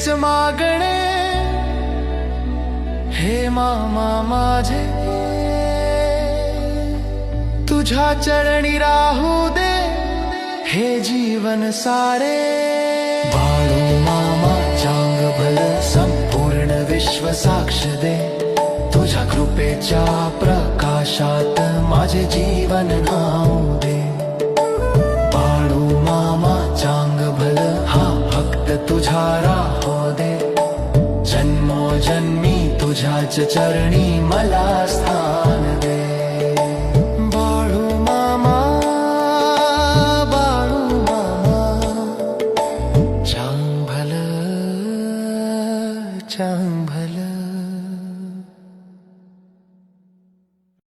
हेच मागणे हे मामा माझे, तुझ्या चरणी राहू दे हे जीवन सारे। बाळू मामा चांग भल संपूर्ण विश्व साक्ष दे, तुझ्या कृपेच्या प्रकाशात माझे जीवन न्हाऊ दे। बाळू मामा चांग भल हा भक्त तुझा राहो दे, जन्मोजन्मी तुझ्याच चरणी मला स्थान दे। बाळू मामा, बाळू मामा, चांग भल, चांग भल।